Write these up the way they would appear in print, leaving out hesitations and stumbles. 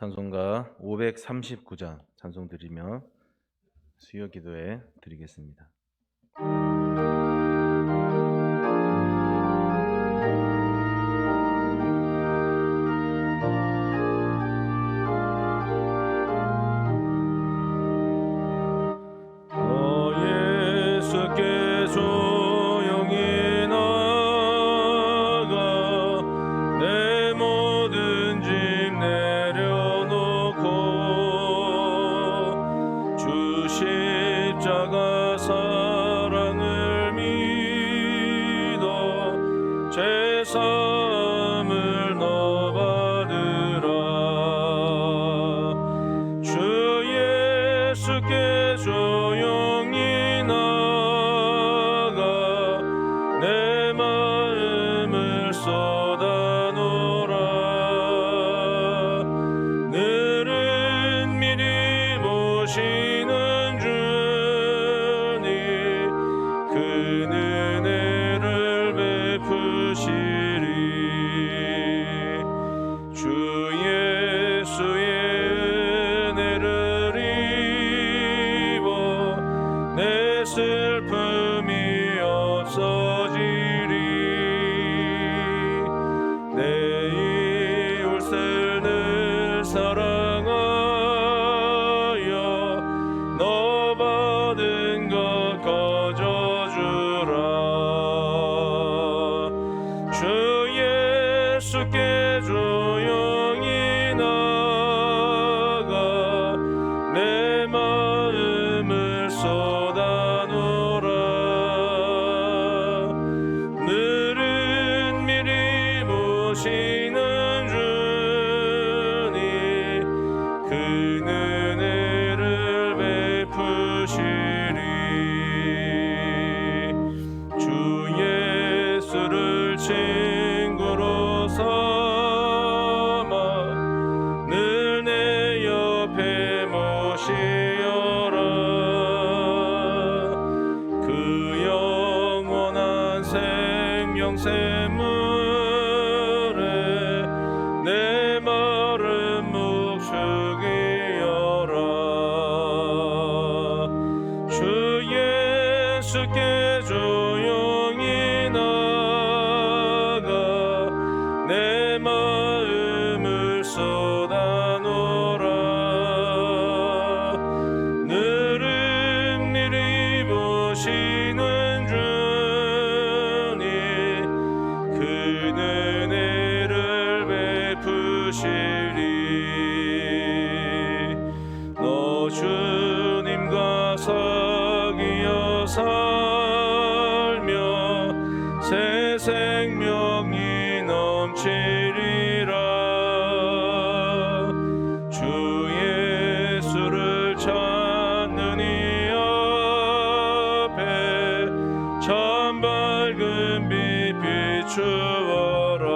찬송가 539장 찬송 드리며 수요 기도에 드리겠습니다. 예수께 조용히 나가 내 모든 짐 내려놓고 주 십자가 사랑을 믿어 제 삶을 너 받으라. 주 예수께 조용히 나가 내 마음을 쏟아놓으라. 늘은 미리 보시는 주님 그 은혜를 베푸시리. 주 예수의 은혜를 입어 내 슬픔이 없어지리. 내 이웃을 늘 사랑하여 너 받은 것 거저주라. 주 예수께 조용히 나가 내 마음을 쏟아놓으라. 늘은 미리 보시는 주님 그 은혜를 베푸시리. 주 예수를 친구로 삼아 늘 내 옆에 모시어라. 그 영원한 생명 샘물에 내 마른 목 축이어라. 주 예수께 조용히 나가 내 마음을 쏟아놓으라. 늘은 미리 보시는 주님 그 은혜를 베푸시리. 너 주님과 사귀어 살며 새 생명이 넘치리라. 주 예수를 찾는 이 앞에 참 밝은 빛 비추어라.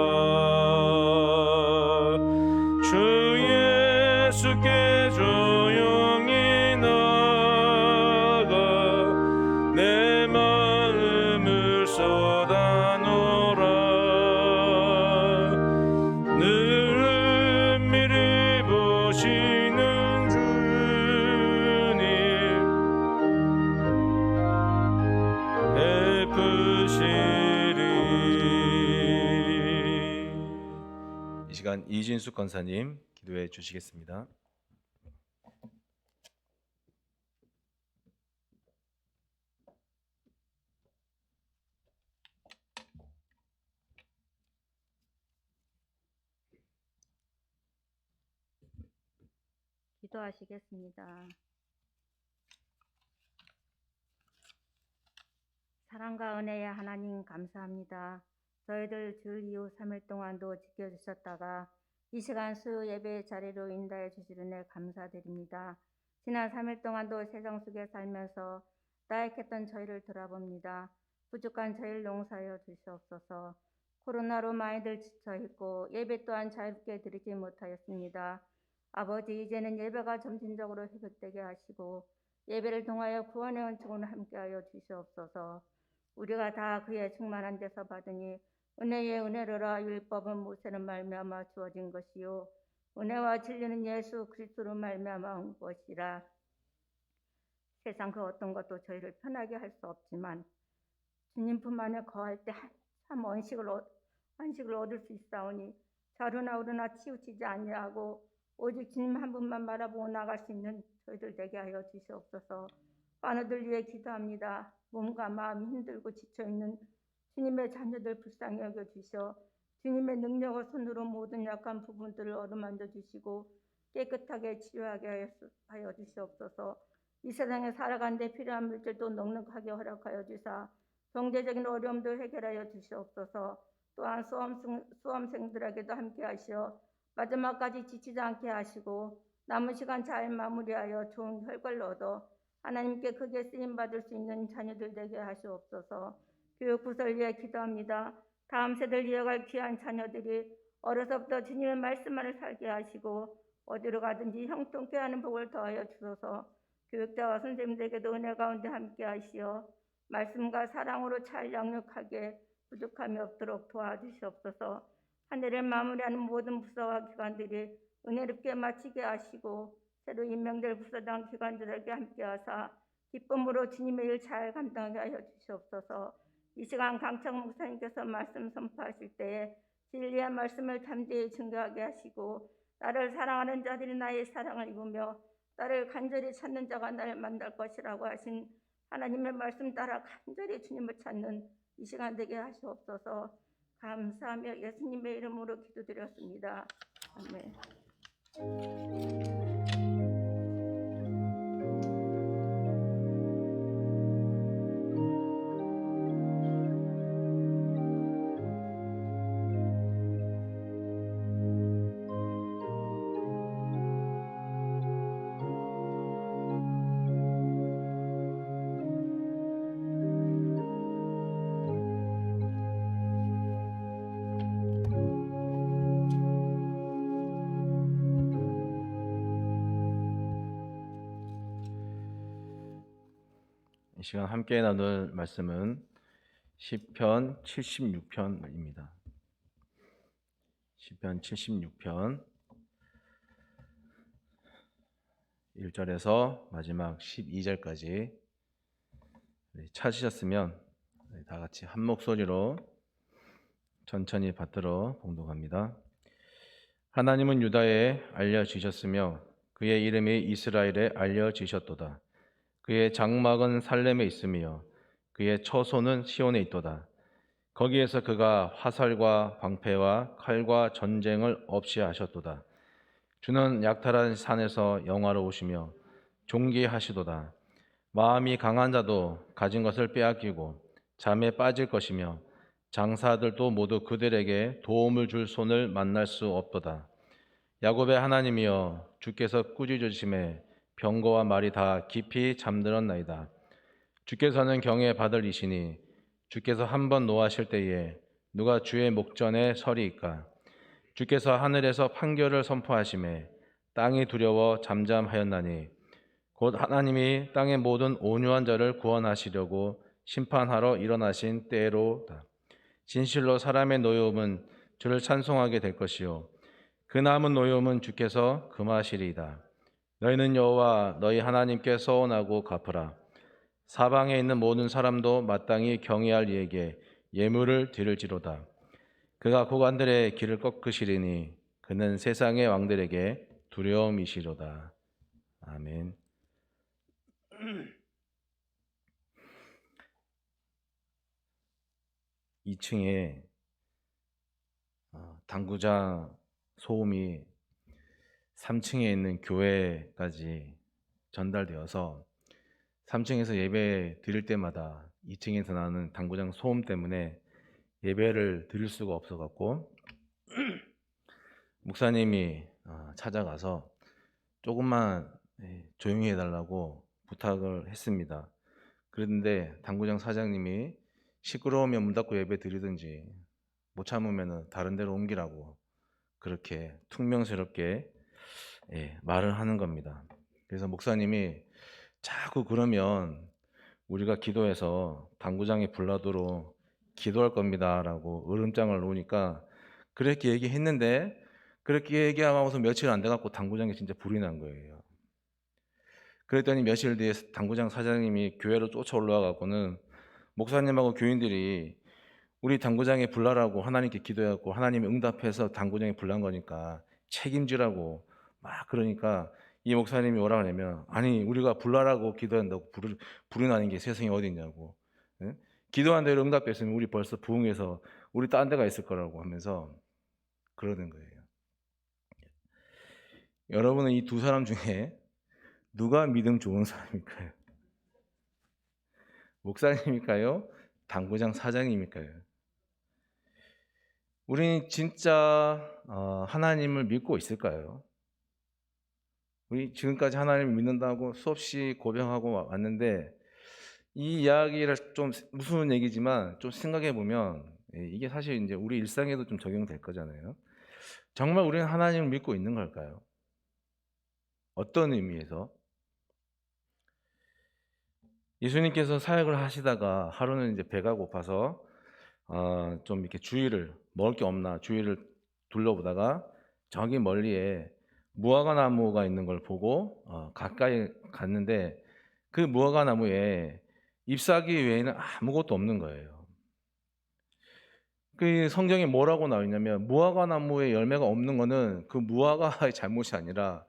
주 예수께 조용히 나가 내 마음을 쏟아놓으라. 늘은 미리 보시는 주님 베푸시리. 이 시간 이진숙 권사님 기도해 주시겠습니다. 기도하시겠습니다. 사랑과 은혜의 하나님 감사합니다. 저희들 주 이후 3일 동안도 지켜주셨다가 이 시간 수요 예배 자리로 인도해 주시는 은혜 감사드립니다. 지난 3일 동안도 세상 속에 살면서 나약했던 저희를 돌아봅니다. 부족한 저희를 용서하여 주시옵소서. 코로나로 많이들 지쳐있고 예배 또한 자유롭게 드리지 못하였습니다. 아버지, 이제는 예배가 점진적으로 회복되게 하시고 예배를 통하여 구원의 은총을 함께하여 주시옵소서. 우리가 다 그의 충만한 데서 받으니 은혜의 은혜로라. 율법은 모세는 말미암아 주어진 것이요 은혜와 진리는 예수 그리스도로 말미암아 온 것이라. 세상 그 어떤 것도 저희를 편하게 할 수 없지만 주님 품 안에 거할 때 참 안식을 얻을 수 있사오니 자루나 우르나 치우치지 아니하고 오직 주님 한 분만 바라보고 나갈 수 있는 저희들 되게 하여 주시옵소서. 바누들 위해 기도합니다. 몸과 마음이 힘들고 지쳐있는 주님의 자녀들 불쌍히 여겨주셔 주님의 능력과 손으로 모든 약한 부분들을 어루만져 주시고 깨끗하게 치유하게 하여 주시옵소서. 이 세상에 살아가는 데 필요한 물질도 넉넉하게 허락하여 주사 경제적인 어려움도 해결하여 주시옵소서. 또한 수험생들에게도 함께 하시어 마지막까지 지치지 않게 하시고 남은 시간 잘 마무리하여 좋은 결과를 얻어 하나님께 크게 쓰임받을 수 있는 자녀들 되게 하시옵소서. 교육부설 위해 기도합니다. 다음 세대를 이어갈 귀한 자녀들이 어려서부터 주님의 말씀만을 살게 하시고 어디로 가든지 형통케 하는 복을 더하여 주소서. 교육자와 선생님들에게도 은혜 가운데 함께 하시어 말씀과 사랑으로 잘 양육하게 부족함이 없도록 도와주시옵소서. 한 해를 마무리하는 모든 부서와 기관들이 은혜롭게 마치게 하시고 새로 임명될 부서장 기관들에게 함께하사 기쁨으로 주님의 일 잘 감당하게 하여 주시옵소서. 이 시간 강창 목사님께서 말씀 선포하실 때에 진리의 말씀을 담대히 증거하게 하시고 나를 사랑하는 자들이 나의 사랑을 입으며 나를 간절히 찾는 자가 나를 만날 것이라고 하신 하나님의 말씀 따라 간절히 주님을 찾는 이 시간 되게 하시옵소서. 감사하며 예수님의 이름으로 기도드렸습니다. 아멘. 이 시간 함께 나눌 말씀은 시편 76편입니다. 시편 76편 1절에서 마지막 12절까지 찾으셨으면 다 같이 한 목소리로 천천히 받들어 봉독합니다. 하나님은 유다에 알려지셨으며 그의 이름이 이스라엘에 알려지셨도다. 그의 장막은 살렘에 있으며 그의 처소는 시온에 있도다. 거기에서 그가 화살과 방패와 칼과 전쟁을 없이 하셨도다. 주는 약탈한 산에서 영화로우시며 존귀하시도다. 마음이 강한 자도 가진 것을 빼앗기고 잠에 빠질 것이며 장사들도 모두 그들에게 도움을 줄 손을 만날 수 없도다. 야곱의 하나님이여 주께서 꾸짖으심에 병거와 말이 다 깊이 잠들었나이다. 주께서는 경외 받을 이시니 주께서 한번 노하실 때에 누가 주의 목전에 서리이까. 주께서 하늘에서 판결을 선포하심에 땅이 두려워 잠잠하였나니 곧 하나님이 땅의 모든 온유한 자를 구원하시려고 심판하러 일어나신 때로다. 진실로 사람의 노여움은 주를 찬송하게 될 것이요 그 남은 노여움은 주께서 금하시리이다. 너희는 여호와 너희 하나님께 서원하고 갚으라. 사방에 있는 모든 사람도 마땅히 경외할 이에게 예물을 드릴지로다. 그가 고관들의 길을 꺾으시리니 그는 세상의 왕들에게 두려움이시로다. 아멘. 2층에 당구장 소음이 3층에 있는 교회까지 전달되어서 3층에서 예배 드릴 때마다 2층에서 나는 당구장 소음 때문에 예배를 드릴 수가 없어갖고 목사님이 찾아가서 조금만 조용히 해달라고 부탁을 했습니다. 그런데 당구장 사장님이 시끄러우면 문 닫고 예배 드리든지 못 참으면 다른 데로 옮기라고 그렇게 퉁명스럽게 말을 하는 겁니다. 그래서 목사님이 자꾸 그러면 우리가 기도해서 당구장에 불나도록 기도할 겁니다 라고 으름장을 놓으니까 그렇게 얘기했는데 그렇게 얘기하고서 며칠 안 돼갖고 당구장에 진짜 불이 난 거예요. 그랬더니 며칠 뒤에 당구장 사장님이 교회로 쫓아 올라와갖고는 목사님하고 교인들이 우리 당구장에 불나라고 하나님께 기도해갖고 하나님이 응답해서 당구장에 불난 거니까 책임지라고 막 그러니까 이 목사님이 뭐라 그러냐면 아니 우리가 불나라고 기도한다고 불이 나는 게 세상에 어디 있냐고. 응? 기도한 대로 응답했으면 우리 벌써 부흥해서 우리 딴 데가 있을 거라고 하면서 그러는 거예요. 여러분은 이 두 사람 중에 누가 믿음 좋은 사람일까요? 목사님일까요? 당구장 사장님일까요? 우리는 진짜 하나님을 믿고 있을까요? 우리 지금까지 하나님을 믿는다고 수없이 고백하고 왔는데 이 이야기를 좀 무서운 얘기지만 좀 생각해 보면 이게 사실 이제 우리 일상에도 좀 적용될 거잖아요. 정말 우리는 하나님을 믿고 있는 걸까요? 어떤 의미에서? 예수님께서 사역을 하시다가 하루는 이제 배가 고파서 좀 이렇게 주위를 먹을 게 없나 주위를 둘러보다가 저기 멀리에 무화과 나무가 있는 걸 보고 가까이 갔는데 그 무화과 나무에 잎사귀 외에는 아무것도 없는 거예요. 그 성경에 뭐라고 나와 있냐면 무화과 나무에 열매가 없는 거는 그 무화과의 잘못이 아니라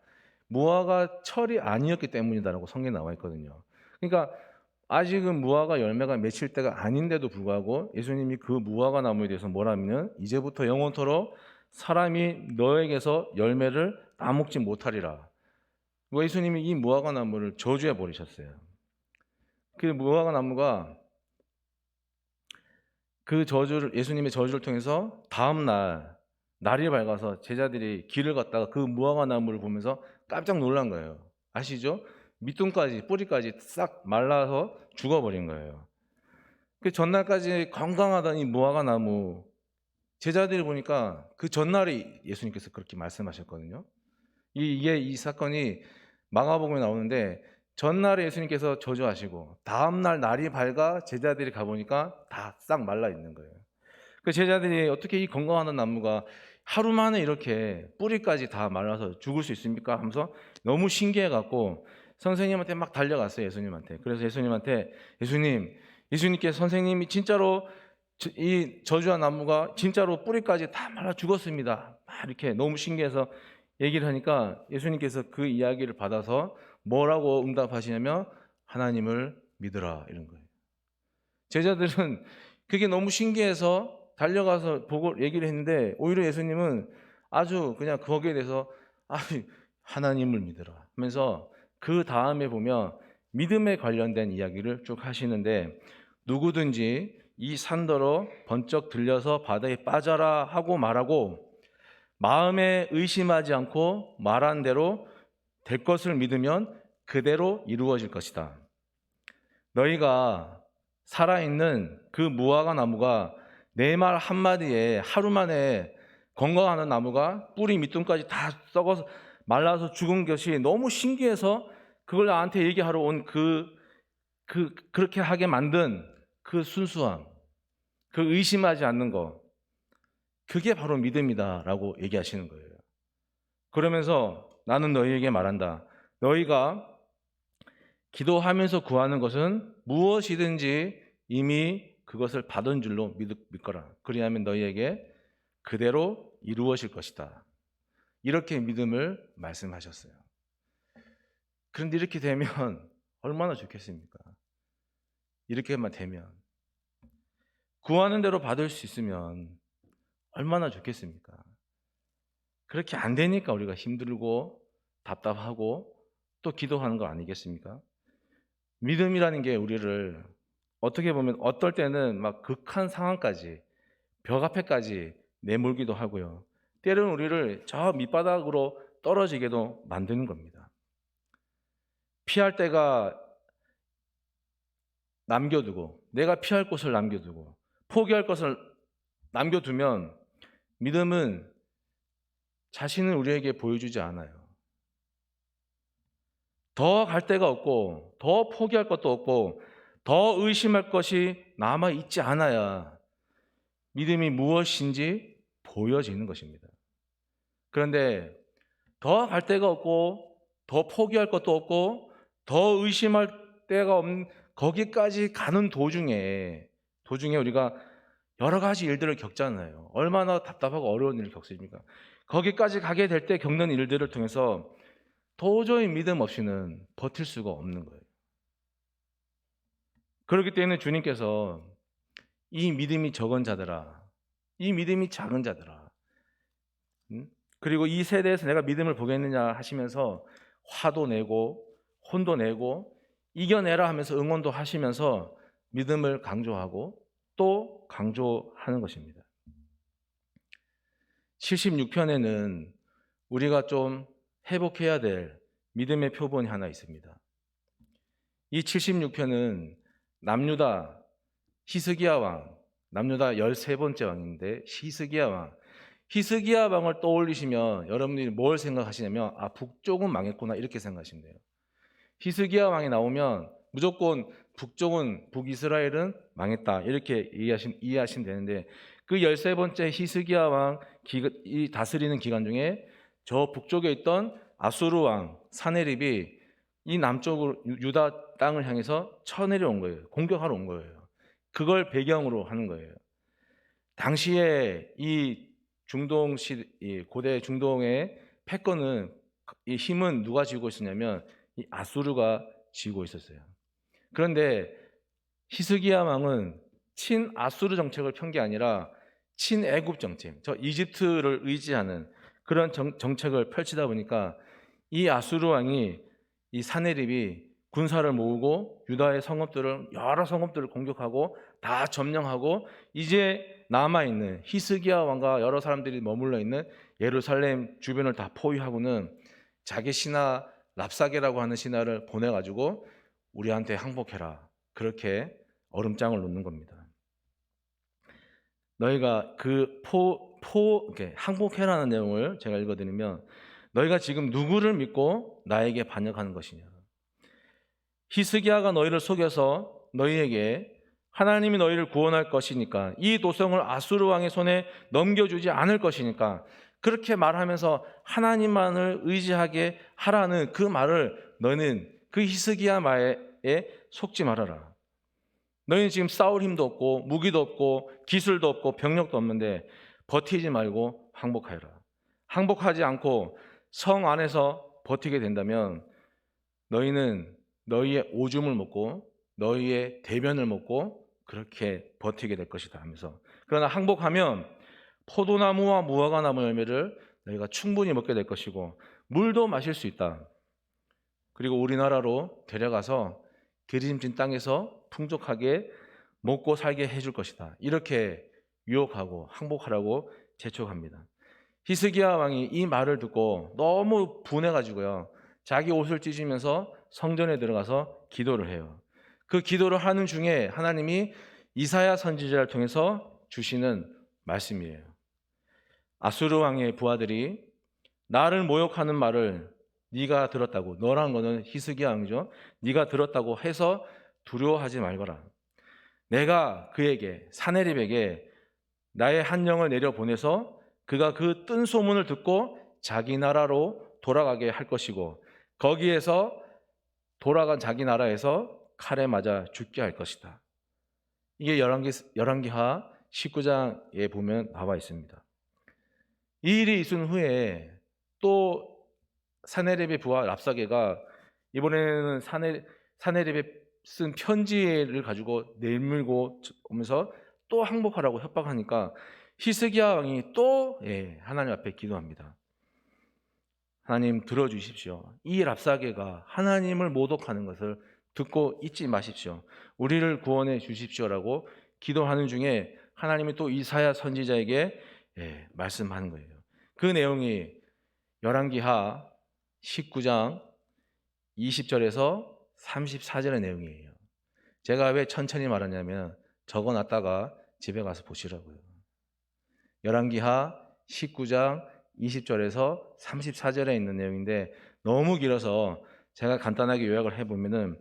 무화과 철이 아니었기 때문이다라고 성경에 나와 있거든요. 그러니까 아직은 무화과 열매가 맺힐 때가 아닌데도 불구하고 예수님이 그 무화과 나무에 대해서 뭐라면 이제부터 영원토록 사람이 너에게서 열매를 따먹지 못하리라. 예수님이 이 무화과 나무를 저주해 버리셨어요. 그 무화과 나무가 그 저주를 예수님의 저주를 통해서 다음 날이 밝아서 제자들이 길을 걷다가 그 무화과 나무를 보면서 깜짝 놀란 거예요. 아시죠? 밑둥까지 뿌리까지 싹 말라서 죽어버린 거예요. 그 전날까지 건강하던 이 무화과 나무 제자들이 보니까 그 전날에 예수님께서 그렇게 말씀하셨거든요. 이 사건이 마가복음에 나오는데 전날에 예수님께서 저주하시고 다음날 날이 밝아 제자들이 가보니까 다 싹 말라 있는 거예요. 그 제자들이 어떻게 이 건강한 나무가 하루 만에 이렇게 뿌리까지 다 말라서 죽을 수 있습니까? 하면서 너무 신기해갖고 선생님한테 막 달려갔어요. 예수님한테. 그래서 예수님께서 선생님이 진짜로 이 저주한 나무가 진짜로 뿌리까지 다 말라 죽었습니다. 막 이렇게 너무 신기해서 얘기를 하니까 예수님께서 그 이야기를 받아서 뭐라고 응답하시냐면 하나님을 믿으라 이런 거예요. 제자들은 그게 너무 신기해서 달려가서 보고 얘기를 했는데 오히려 예수님은 아주 그냥 거기에 대해서 하나님을 믿으라 하면서 그 다음에 보면 믿음에 관련된 이야기를 쭉 하시는데 누구든지 이 산더러 번쩍 들려서 바다에 빠져라 하고 말하고 마음에 의심하지 않고 말한 대로 될 것을 믿으면 그대로 이루어질 것이다. 너희가 살아있는 그 무화과 나무가 내 말 한마디에 하루 만에 건강하는 나무가 뿌리 밑둥까지 다 썩어서 말라서 죽은 것이 너무 신기해서 그걸 나한테 얘기하러 온 그렇게 하게 만든 그 순수함, 그 의심하지 않는 것, 그게 바로 믿음이다라고 얘기하시는 거예요. 그러면서 나는 너희에게 말한다. 너희가 기도하면서 구하는 것은 무엇이든지 이미 그것을 받은 줄로 믿거라. 그리하면 너희에게 그대로 이루어질 것이다. 이렇게 믿음을 말씀하셨어요. 그런데 이렇게 되면 얼마나 좋겠습니까? 이렇게만 되면 구하는 대로 받을 수 있으면 얼마나 좋겠습니까? 그렇게 안 되니까 우리가 힘들고 답답하고 또 기도하는 거 아니겠습니까? 믿음이라는 게 우리를 어떻게 보면 어떨 때는 막 극한 상황까지 벽 앞에까지 내몰기도 하고요. 때로는 우리를 저 밑바닥으로 떨어지게도 만드는 겁니다. 피할 때가 남겨두고 내가 피할 곳을 남겨두고 포기할 것을 남겨두면 믿음은 자신을 우리에게 보여주지 않아요. 더 갈 데가 없고 더 포기할 것도 없고 더 의심할 것이 남아있지 않아야 믿음이 무엇인지 보여지는 것입니다. 그런데 더 갈 데가 없고 더 포기할 것도 없고 더 의심할 데가 없는 거기까지 가는 도중에 우리가 여러 가지 일들을 겪잖아요. 얼마나 답답하고 어려운 일을 겪습니까? 거기까지 가게 될 때 겪는 일들을 통해서 도저히 믿음 없이는 버틸 수가 없는 거예요. 그렇기 때문에 주님께서 이 믿음이 적은 자들아, 이 믿음이 작은 자들아, 그리고 이 세대에서 내가 믿음을 보겠느냐 하시면서 화도 내고 혼도 내고 이겨내라 하면서 응원도 하시면서 믿음을 강조하고 또 강조하는 것입니다. 76편에는 우리가 좀 회복해야 될 믿음의 표본이 하나 있습니다. 이 76편은 남유다 히스기야 왕, 남유다 13번째 왕인데 히스기야 왕을 떠올리시면 여러분들이 뭘 생각하시냐면 북쪽은 망했구나 이렇게 생각하시면 돼요. 히스기야 왕이 나오면 무조건 북쪽은 북이스라엘은 망했다 이렇게 이해하시면 되는데 그 13번째 히스기야 왕 이 다스리는 기간 중에 저 북쪽에 있던 아수르 왕 사네립이 이 남쪽으로 유다 땅을 향해서 쳐내려온 거예요. 공격하러 온 거예요. 그걸 배경으로 하는 거예요. 당시에 이 고대 중동의 패권은 이 힘은 누가 쥐고 있었냐면 이 아수르가 쥐고 있었어요. 그런데 히스기야 왕은 친아수르 정책을 편 게 아니라 친애굽 정책, 저 이집트를 의지하는 그런 정책을 펼치다 보니까 이 아수르 왕이 이 사네립이 군사를 모으고 유다의 여러 성읍들을 공격하고 다 점령하고 이제 남아있는 히스기야 왕과 여러 사람들이 머물러 있는 예루살렘 주변을 다 포위하고는 자기 신하 랍사게라고 하는 신하를 보내가지고 우리한테 항복해라 그렇게 얼음장을 놓는 겁니다. 너희가 이렇게 항복해라는 내용을 제가 읽어드리면 너희가 지금 누구를 믿고 나에게 반역하는 것이냐. 히스기야가 너희를 속여서 너희에게 하나님이 너희를 구원할 것이니까 이 도성을 아수르 왕의 손에 넘겨주지 않을 것이니까 그렇게 말하면서 하나님만을 의지하게 하라는 그 말을 너희는 그 히스기야 말에 속지 말아라. 너희는 지금 싸울 힘도 없고 무기도 없고 기술도 없고 병력도 없는데 버티지 말고 항복하여라. 항복하지 않고 성 안에서 버티게 된다면 너희는 너희의 오줌을 먹고 너희의 대변을 먹고 그렇게 버티게 될 것이다 하면서 그러나 항복하면 포도나무와 무화과나무 열매를 너희가 충분히 먹게 될 것이고 물도 마실 수 있다. 그리고 우리나라로 데려가서 기름진 땅에서 풍족하게 먹고 살게 해줄 것이다. 이렇게 유혹하고 항복하라고 재촉합니다. 히스기야 왕이 이 말을 듣고 너무 분해가지고요. 자기 옷을 찢으면서 성전에 들어가서 기도를 해요. 그 기도를 하는 중에 하나님이 이사야 선지자를 통해서 주시는 말씀이에요. 아수르 왕의 부하들이 나를 모욕하는 말을 네가 들었다고, 너란 거는 히스기야 왕이죠. 네가 들었다고 해서 두려워하지 말거라. 내가 그에게 사네립에게 나의 한 영을 내려 보내서 그가 그 뜬 소문을 듣고 자기 나라로 돌아가게 할 것이고 거기에서 돌아간 자기 나라에서 칼에 맞아 죽게 할 것이다. 이게 열왕기하 19장에 보면 나와 있습니다. 이 일이 있은 후에 또 사네립의 부하 랍사게가 이번에는 사네립의 쓴 편지를 가지고 내밀고 오면서 또 항복하라고 협박하니까 히스기야 왕이 또 하나님 앞에 기도합니다. 하나님 들어주십시오. 이 랍사게가 하나님을 모독하는 것을 듣고 잊지 마십시오. 우리를 구원해 주십시오라고 기도하는 중에 하나님이 또 이사야 선지자에게 말씀하는 거예요. 그 내용이 열왕기하 19장 20절에서 34절의 내용이에요. 제가 왜 천천히 말하냐면 적어놨다가 집에 가서 보시라고요. 열왕기하 19장 20절에서 34절에 있는 내용인데 너무 길어서 제가 간단하게 요약을 해보면은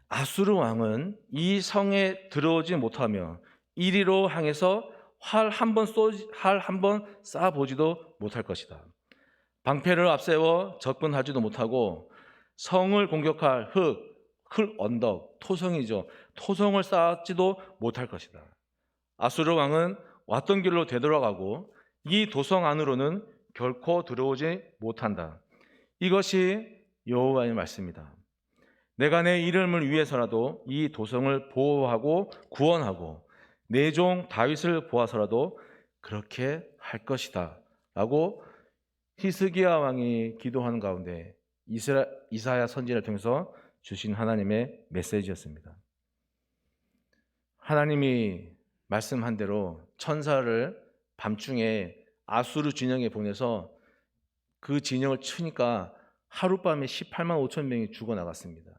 아수르 왕은 이 성에 들어오지 못하며 이리로 향해서 활 한 번 쏴보지도 못할 것이다. 방패를 앞세워 접근하지도 못하고 성을 공격할 흙 언덕, 토성이죠. 토성을 쌓지도 못할 것이다. 아수르 왕은 왔던 길로 되돌아가고 이 도성 안으로는 결코 들어오지 못한다. 이것이 여호와의 말씀이다. 내가 내 이름을 위해서라도 이 도성을 보호하고 구원하고 내 종 다윗을 보아서라도 그렇게 할 것이다 라고 히스기야 왕이 기도하는 가운데 이사야 선지자를 통해서 주신 하나님의 메시지였습니다. 하나님이 말씀한 대로 천사를 밤중에 아수르 진영에 보내서 그 진영을 치니까 하룻밤에 18만 5천 명이 죽어나갔습니다.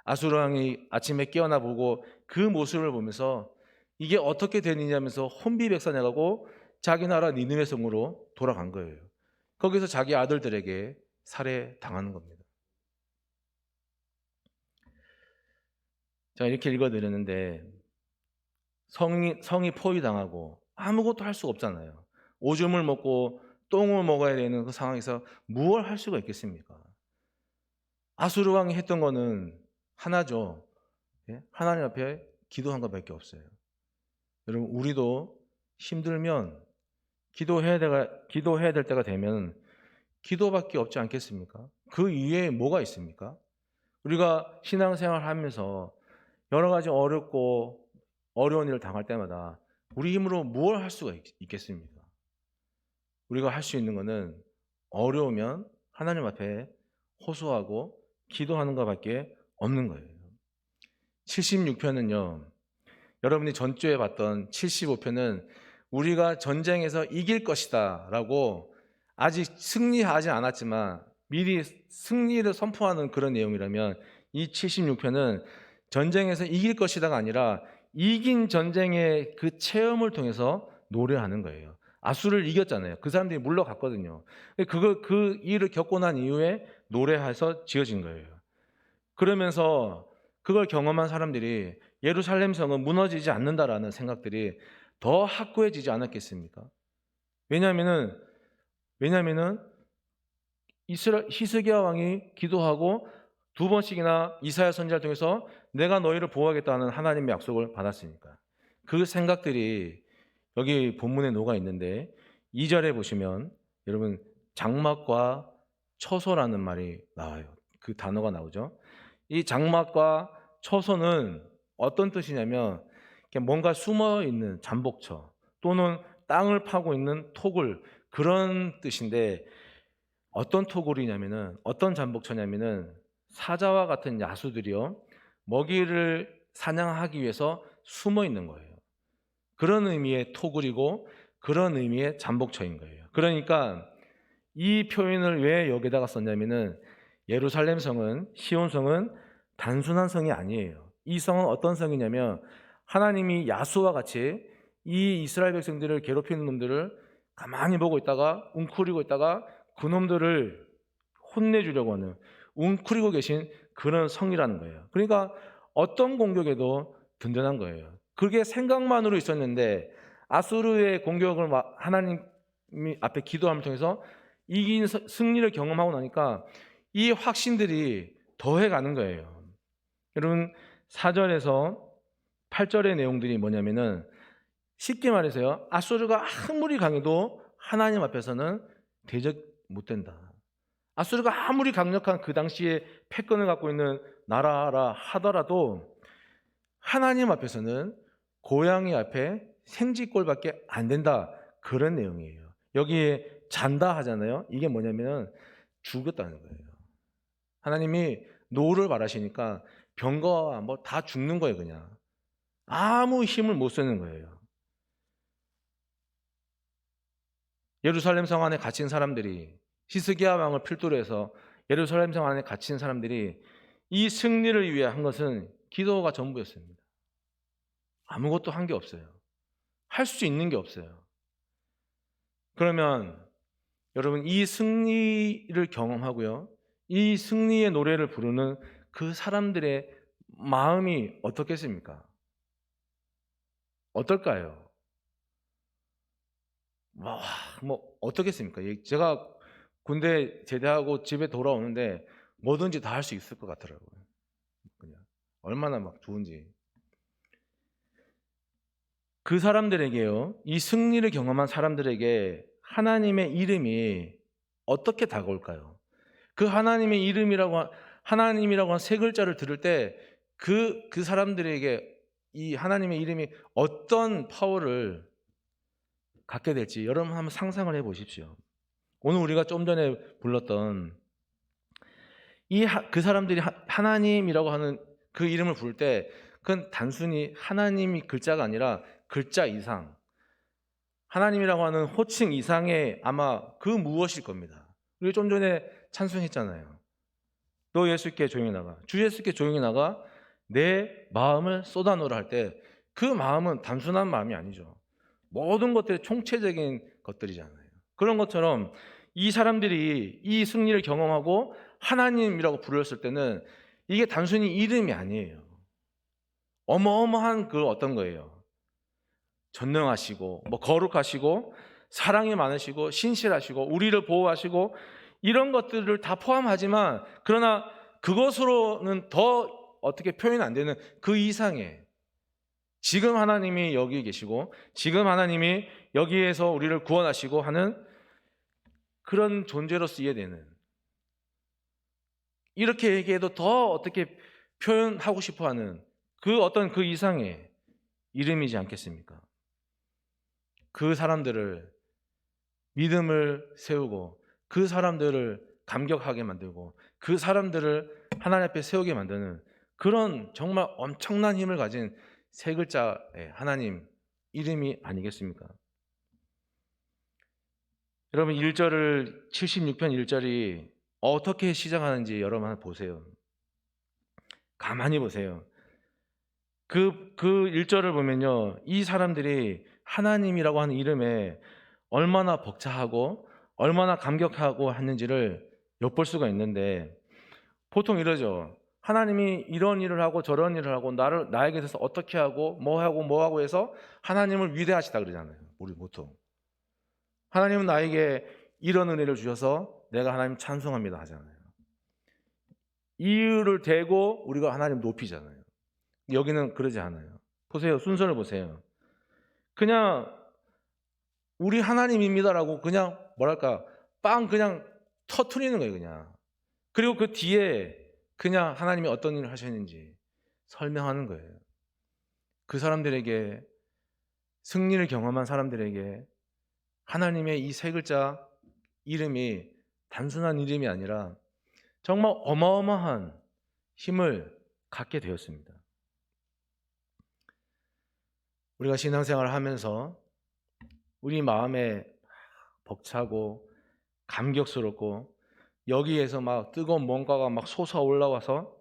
아수르 왕이 아침에 깨어나 보고 그 모습을 보면서 이게 어떻게 되느냐면서 혼비백산해가고 자기 나라 니느웨 성으로 돌아간 거예요. 거기서 자기 아들들에게 살해당하는 겁니다. 제가 이렇게 읽어드렸는데 성이 포위당하고 아무것도 할 수가 없잖아요. 오줌을 먹고 똥을 먹어야 되는 그 상황에서 무엇을 할 수가 있겠습니까? 아수르 왕이 했던 거는 하나죠. 하나님 앞에 기도한 것밖에 없어요. 여러분, 우리도 힘들면 기도해야 될 때가 되면 기도밖에 없지 않겠습니까? 그 이외에 뭐가 있습니까? 우리가 신앙생활 하면서 여러 가지 어렵고 어려운 일을 당할 때마다 우리 힘으로 무엇을 할 수가 있겠습니까? 우리가 할 수 있는 것은 어려우면 하나님 앞에 호소하고 기도하는 것밖에 없는 거예요. 76편은요. 여러분이 전주에 봤던 75편은 우리가 전쟁에서 이길 것이다 라고 아직 승리하지 않았지만 미리 승리를 선포하는 그런 내용이라면 이 76편은 전쟁에서 이길 것이다가 아니라 이긴 전쟁의 그 체험을 통해서 노래하는 거예요. 아수를 이겼잖아요. 그 사람들이 물러갔거든요. 그 일을 겪고 난 이후에 노래해서 지어진 거예요. 그러면서 그걸 경험한 사람들이 예루살렘 성은 무너지지 않는다라는 생각들이 더 확고해지지 않았겠습니까? 왜냐하면은 히스기야 왕이 기도하고 두 번씩이나 이사야 선지자를 통해서 내가 너희를 보호하겠다는 하나님의 약속을 받았으니까. 그 생각들이 여기 본문에 녹아 있는데 2절에 보시면 여러분 장막과 처소라는 말이 나와요. 그 단어가 나오죠. 이 장막과 처소는 어떤 뜻이냐면 뭔가 숨어 있는 잠복처 또는 땅을 파고 있는 토굴 그런 뜻인데 어떤 토굴이냐면은 어떤 잠복처냐면은 사자와 같은 야수들이요 먹이를 사냥하기 위해서 숨어 있는 거예요. 그런 의미의 토굴이고 그런 의미의 잠복처인 거예요. 그러니까 이 표현을 왜 여기다가 썼냐면은 예루살렘 성은 시온 성은 단순한 성이 아니에요. 이 성은 어떤 성이냐면 하나님이 야수와 같이 이 이스라엘 백성들을 괴롭히는 놈들을 가만히 보고 있다가 웅크리고 있다가 그놈들을 혼내주려고 하는 웅크리고 계신 그런 성이라는 거예요. 그러니까 어떤 공격에도 든든한 거예요. 그게 생각만으로 있었는데 아수르의 공격을 하나님 앞에 기도함을 통해서 이긴 승리를 경험하고 나니까 이 확신들이 더해가는 거예요. 여러분 4절에서 8절의 내용들이 뭐냐면은 쉽게 말해서요. 아수르가 아무리 강해도 하나님 앞에서는 대적 못 된다. 아수르가 아무리 강력한 그 당시에 패권을 갖고 있는 나라라 하더라도 하나님 앞에서는 고양이 앞에 생쥐꼴밖에 안 된다. 그런 내용이에요. 여기에 잔다 하잖아요. 이게 뭐냐면 죽었다는 거예요. 하나님이 노를 바라시니까 병거와 뭐 다 죽는 거예요. 그냥 아무 힘을 못 쓰는 거예요. 예루살렘 성 안에 갇힌 사람들이 히스기야 왕을 필두로 해서 예루살렘 성 안에 갇힌 사람들이 이 승리를 위해 한 것은 기도가 전부였습니다. 아무것도 한 게 없어요. 할 수 있는 게 없어요. 그러면 여러분 이 승리를 경험하고요. 이 승리의 노래를 부르는 그 사람들의 마음이 어떻겠습니까? 어떨까요? 뭐 어떻겠습니까? 제가 군대 제대하고 집에 돌아오는데 뭐든지 다 할 수 있을 것 같더라고요. 그냥 얼마나 막 좋은지. 그 사람들에게요, 이 승리를 경험한 사람들에게 하나님의 이름이 어떻게 다가올까요? 그 하나님의 이름이라고 하나님이라고 한 세 글자를 들을 때 그 사람들에게 이 하나님의 이름이 어떤 파워를 갖게 될지 여러분 한번 상상을 해 보십시오. 오늘 우리가 좀 전에 불렀던 그 사람들이 하나님이라고 하는 그 이름을 부를 때 그건 단순히 하나님이 글자가 아니라 글자 이상, 하나님이라고 하는 호칭 이상의 아마 그 무엇일 겁니다. 우리 좀 전에 찬송했잖아요. 너 예수께 조용히 나가. 주 예수께 조용히 나가. 내 마음을 쏟아놓으라 할 때 그 마음은 단순한 마음이 아니죠. 모든 것들의 총체적인 것들이잖아요. 그런 것처럼 이 사람들이 이 승리를 경험하고 하나님이라고 부르셨을 때는 이게 단순히 이름이 아니에요. 어마어마한 그 어떤 거예요. 전능하시고 뭐 거룩하시고 사랑이 많으시고 신실하시고 우리를 보호하시고 이런 것들을 다 포함하지만 그러나 그것으로는 더 어떻게 표현 안 되는 그 이상의 지금 하나님이 여기 계시고 지금 하나님이 여기에서 우리를 구원하시고 하는 그런 존재로 쓰여되는 이렇게 얘기해도 더 어떻게 표현하고 싶어하는 그 어떤 그 이상의 이름이지 않겠습니까? 그 사람들을 믿음을 세우고 그 사람들을 감격하게 만들고 그 사람들을 하나님 앞에 세우게 만드는 그런 정말 엄청난 힘을 가진 세 글자의 하나님 이름이 아니겠습니까? 여러분 1절을 76편 1절이 어떻게 시작하는지 여러분 한번 보세요. 가만히 보세요. 그 1절을 보면요. 이 사람들이 하나님이라고 하는 이름에 얼마나 벅차하고 얼마나 감격하고 했는지를 엿볼 수가 있는데 보통 이러죠. 하나님이 이런 일을 하고 저런 일을 하고 나에게 대해서 어떻게 하고 뭐 하고 해서 하나님을 위대하시다 그러잖아요. 우리 보통. 하나님은 나에게 이런 은혜를 주셔서 내가 하나님 찬송합니다 하잖아요. 이유를 대고 우리가 하나님 높이잖아요. 여기는 그러지 않아요. 보세요. 순서를 보세요. 그냥 우리 하나님입니다라고 그냥 뭐랄까 빵 그냥 터트리는 거예요. 그냥. 그리고 그 뒤에 그냥 하나님이 어떤 일을 하셨는지 설명하는 거예요. 그 사람들에게 승리를 경험한 사람들에게 하나님의 이 세 글자 이름이 단순한 이름이 아니라 정말 어마어마한 힘을 갖게 되었습니다. 우리가 신앙생활을 하면서 우리 마음에 벅차고 감격스럽고 여기에서 막 뜨거운 뭔가가 막 솟아 올라와서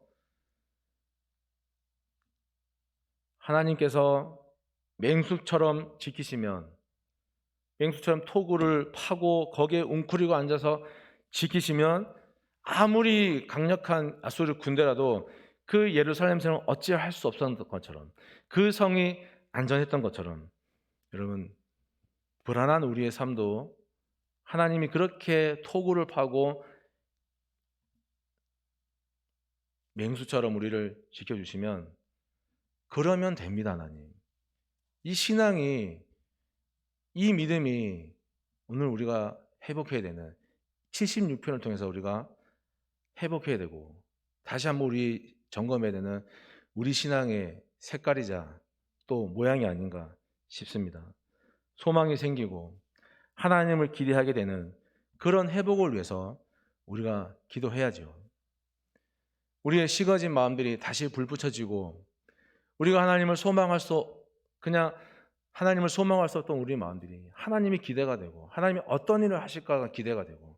하나님께서 맹수처럼 지키시면 맹수처럼 토구를 파고 거기에 웅크리고 앉아서 지키시면 아무리 강력한 아수르 군대라도 그 예루살렘 성을 어찌할 수 없었던 것처럼 그 성이 안전했던 것처럼 여러분 불안한 우리의 삶도 하나님이 그렇게 토구를 파고 맹수처럼 우리를 지켜주시면 그러면 됩니다. 하나님. 이 신앙이 이 믿음이 오늘 우리가 회복해야 되는 76편을 통해서 우리가 회복해야 되고 다시 한번 우리 점검해야 되는 우리 신앙의 색깔이자 또 모양이 아닌가 싶습니다. 소망이 생기고 하나님을 기대하게 되는 그런 회복을 위해서 우리가 기도해야죠. 우리의 식어진 마음들이 다시 불붙여지고 우리가 하나님을 소망할 수 그냥 하나님을 소망할 수 없던 우리 마음들이 하나님이 기대가 되고 하나님이 어떤 일을 하실까가 기대가 되고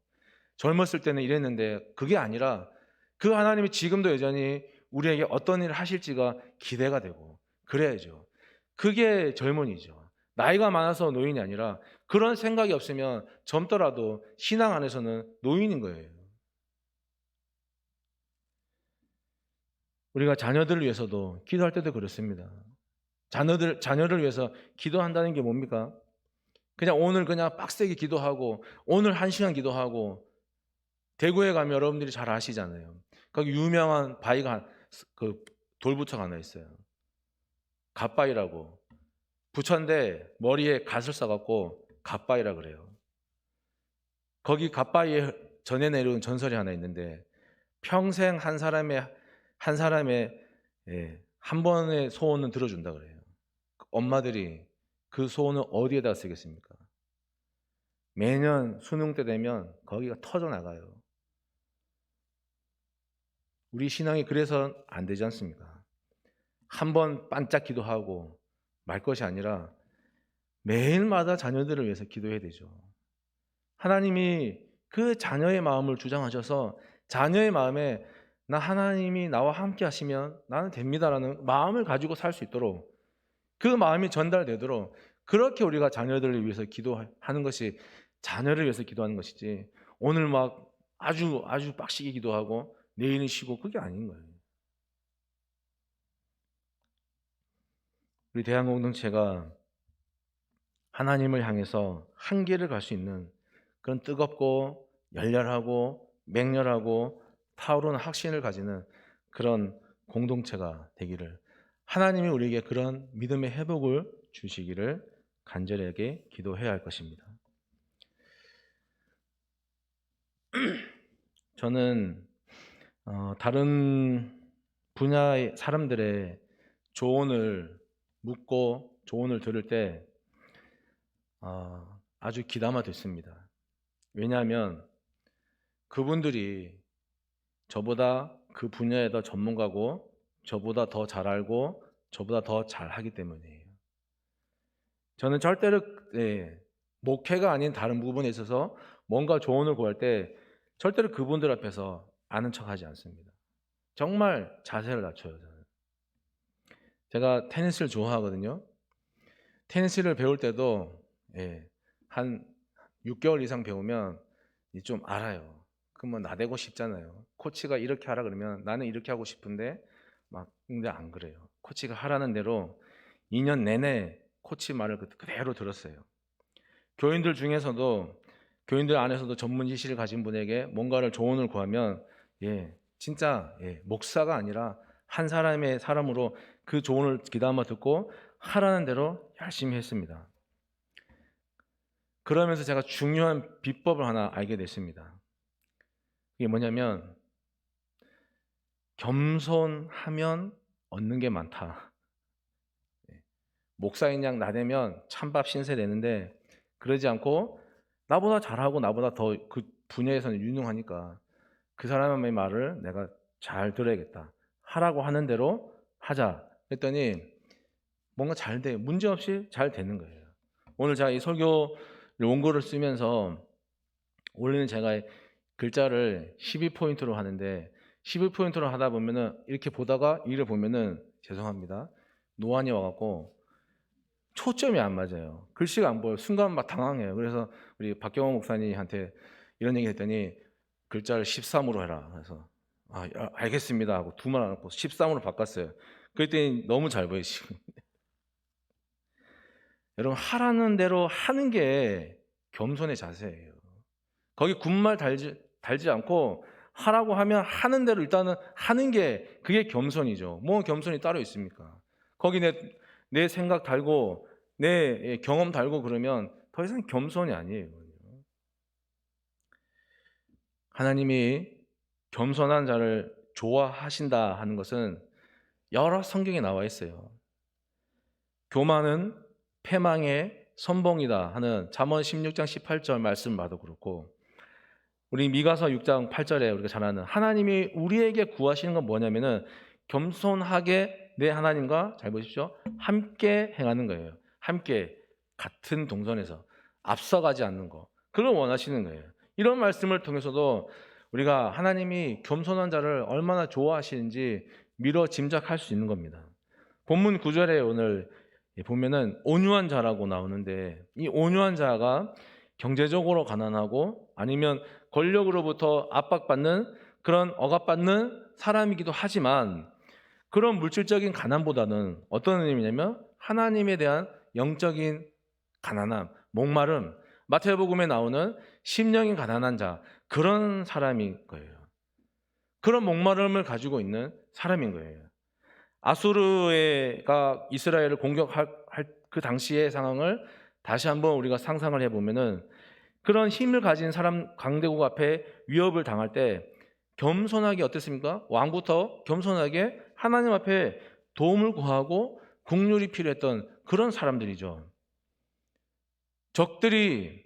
젊었을 때는 이랬는데 그게 아니라 그 하나님이 지금도 여전히 우리에게 어떤 일을 하실지가 기대가 되고 그래야죠. 그게 젊은이죠. 나이가 많아서 노인이 아니라 그런 생각이 없으면 젊더라도 신앙 안에서는 노인인 거예요. 우리가 자녀들을 위해서도 기도할 때도 그렇습니다. 자녀를 위해서 기도한다는 게 뭡니까? 그냥 오늘 그냥 빡세게 기도하고 오늘 1시간 기도하고 대구에 가면 여러분들이 잘 아시잖아요. 거기 유명한 바위가 그 돌부처가 하나 있어요. 갓바위라고. 부처인데 머리에 갓을 써갖고 갓바위라 그래요. 거기 갓바위에 전해 내려온 전설이 하나 있는데 평생 한 사람의 한 번의 소원은 들어준다 그래요. 엄마들이 그 소원을 어디에다 쓰겠습니까? 매년 수능 때 되면 거기가 터져 나가요. 우리 신앙이 그래서 안 되지 않습니까? 한 번 반짝 기도하고 말 것이 아니라 매일마다 자녀들을 위해서 기도해야 되죠. 하나님이 그 자녀의 마음을 주장하셔서 자녀의 마음에 나 하나님이 나와 함께 하시면 나는 됩니다라는 마음을 가지고 살 수 있도록 그 마음이 전달되도록 그렇게 우리가 자녀들을 위해서 기도하는 것이 자녀를 위해서 기도하는 것이지 오늘 막 아주 빡시게 기도하고 내일은 쉬고 그게 아닌 거예요. 우리 대한공동체가 하나님을 향해서 한계를 갈 수 있는 그런 뜨겁고 열렬하고 맹렬하고 타오르는 확신을 가지는 그런 공동체가 되기를 하나님이 우리에게 그런 믿음의 회복을 주시기를 간절하게 기도해야 할 것입니다. 저는 다른 분야의 사람들의 조언을 묻고 조언을 들을 때 아주 귀담아 듣습니다. 왜냐하면 그분들이 저보다 그 분야에 더 전문가고 저보다 더 잘 알고 저보다 더 잘하기 때문이에요. 저는 절대로 목회가 아닌 다른 부분에 있어서 뭔가 조언을 구할 때 절대로 그분들 앞에서 아는 척하지 않습니다. 정말 자세를 낮춰요. 저는. 제가 테니스를 좋아하거든요. 테니스를 배울 때도 한 6개월 이상 배우면 좀 알아요. 그러면 나대고 싶잖아요. 코치가 이렇게 하라 그러면 나는 이렇게 하고 싶은데 근데 안 그래요. 코치가 하라는 대로 2년 내내 코치 말을 그대로 들었어요. 교인들 안에서도 전문 지식을 가진 분에게 뭔가를 조언을 구하면 진짜 목사가 아니라 한 사람으로 그 조언을 귀담아 듣고 하라는 대로 열심히 했습니다. 그러면서 제가 중요한 비법을 하나 알게 됐습니다. 이게 뭐냐면 겸손하면 얻는 게 많다. 목사인 양 나대면 찬밥 신세 되는데 그러지 않고 나보다 잘하고 나보다 더 그 분야에서는 유능하니까 그 사람의 말을 내가 잘 들어야겠다. 하라고 하는 대로 하자. 그랬더니 뭔가 잘 돼. 문제없이 잘 되는 거예요. 오늘 제가 이 설교 원고를 쓰면서 원래는 제가 글자를 12포인트로 하는데 12포인트로 하다 보면은 이렇게 보다가 이를 보면은 죄송합니다. 노안이 와갖고 초점이 안 맞아요. 글씨가 안 보여요. 순간 막 당황해요. 그래서 우리 박경원 목사님한테 이런 얘기 했더니 글자를 13으로 해라. 그래서 알겠습니다 하고 두 말 안 하고 13으로 바꿨어요. 그랬더니 너무 잘 보이시고 여러분 하라는 대로 하는 게 겸손의 자세예요. 거기 군말 달지 않고 하라고 하면 하는 대로 일단은 하는 게 그게 겸손이죠. 뭐 겸손이 따로 있습니까? 거기 내 생각 달고 내 경험 달고 그러면 더 이상 겸손이 아니에요. 하나님이 겸손한 자를 좋아하신다 하는 것은 여러 성경에 나와 있어요. 교만은 패망의 선봉이다 하는 잠언 16장 18절 말씀 봐도 그렇고 우리 미가서 6장 8절에 우리가 잘 아는 하나님이 우리에게 구하시는 건 뭐냐면은 겸손하게 내 하나님과 잘 보십시오. 함께 행하는 거예요. 함께 같은 동선에서 앞서가지 않는 거. 그걸 원하시는 거예요. 이런 말씀을 통해서도 우리가 하나님이 겸손한 자를 얼마나 좋아하시는지 미뤄 짐작할 수 있는 겁니다. 본문 9절에 오늘 보면은 온유한 자라고 나오는데 이 온유한 자가 경제적으로 가난하고 아니면 권력으로부터 압박받는 그런 억압받는 사람이기도 하지만 그런 물질적인 가난보다는 어떤 의미냐면 하나님에 대한 영적인 가난함, 목마름, 마태복음에 나오는 심령이 가난한 자, 그런 사람인 거예요. 그런 목마름을 가지고 있는 사람인 거예요. 아수르가 이스라엘을 공격할 그 당시의 상황을 다시 한번 우리가 상상을 해보면은, 그런 힘을 가진 사람, 강대국 앞에 위협을 당할 때 겸손하게 어땠습니까? 왕부터 겸손하게 하나님 앞에 도움을 구하고 국률이 필요했던 그런 사람들이죠. 적들이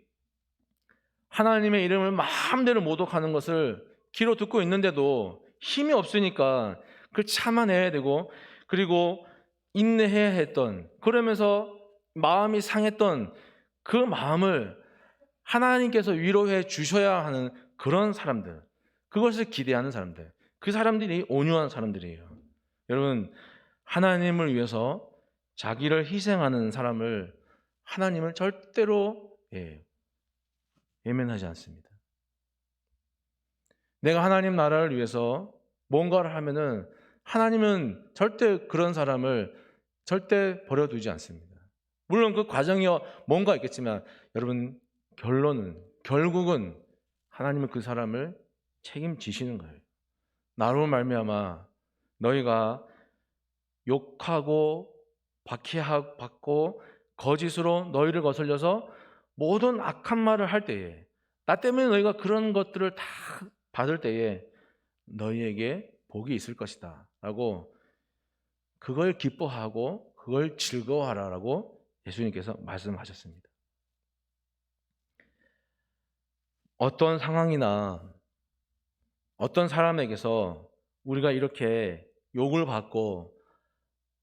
하나님의 이름을 마음대로 모독하는 것을 귀로 듣고 있는데도 힘이 없으니까 그걸 참아내야 되고, 그리고 인내해야 했던, 그러면서 마음이 상했던 그 마음을 하나님께서 위로해 주셔야 하는 그런 사람들, 그것을 기대하는 사람들, 그 사람들이 온유한 사람들이에요. 여러분, 하나님을 위해서 자기를 희생하는 사람을 하나님을 절대로 외면하지 않습니다. 내가 하나님 나라를 위해서 뭔가를 하면은 하나님은 절대 그런 사람을 절대 버려두지 않습니다. 물론 그 과정이 뭔가 있겠지만, 여러분, 결국은 하나님은 그 사람을 책임지시는 거예요. 나로 말미암아 너희가 욕하고 박해받고 거짓으로 너희를 거슬려서 모든 악한 말을 할 때에, 나 때문에 너희가 그런 것들을 다 받을 때에 너희에게 복이 있을 것이다 라고, 그걸 기뻐하고 그걸 즐거워하라라고 예수님께서 말씀하셨습니다. 어떤 상황이나 어떤 사람에게서 우리가 이렇게 욕을 받고,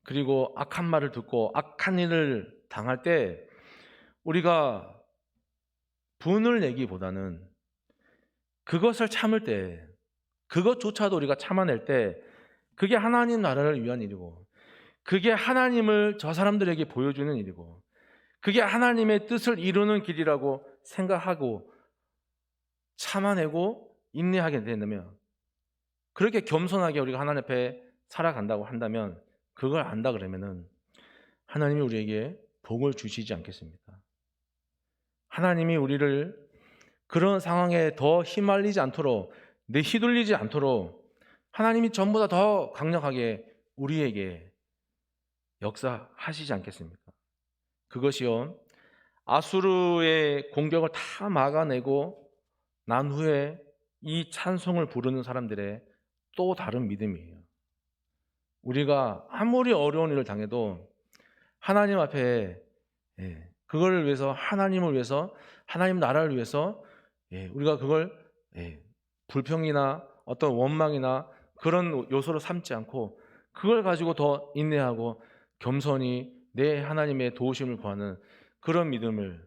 그리고 악한 말을 듣고 악한 일을 당할 때 우리가 분을 내기보다는 그것을 참을 때, 그것조차도 우리가 참아낼 때, 그게 하나님 나라를 위한 일이고, 그게 하나님을 저 사람들에게 보여주는 일이고, 그게 하나님의 뜻을 이루는 길이라고 생각하고 참아내고 인내하게 된다면, 그렇게 겸손하게 우리가 하나님 앞에 살아간다고 한다면, 그걸 안다 그러면은 하나님이 우리에게 복을 주시지 않겠습니까? 하나님이 우리를 그런 상황에 더 휘말리지 않도록, 휘둘리지 않도록 하나님이 전보다 더 강력하게 우리에게 역사하시지 않겠습니까? 그것이요, 아수르의 공격을 다 막아내고 난 후에 이 찬송을 부르는 사람들의 또 다른 믿음이에요. 우리가 아무리 어려운 일을 당해도 하나님 앞에, 그걸 위해서, 하나님을 위해서, 하나님 나라를 위해서, 우리가 그걸 불평이나 어떤 원망이나 그런 요소로 삼지 않고, 그걸 가지고 더 인내하고 겸손히 내 하나님의 도우심을 구하는 그런 믿음을,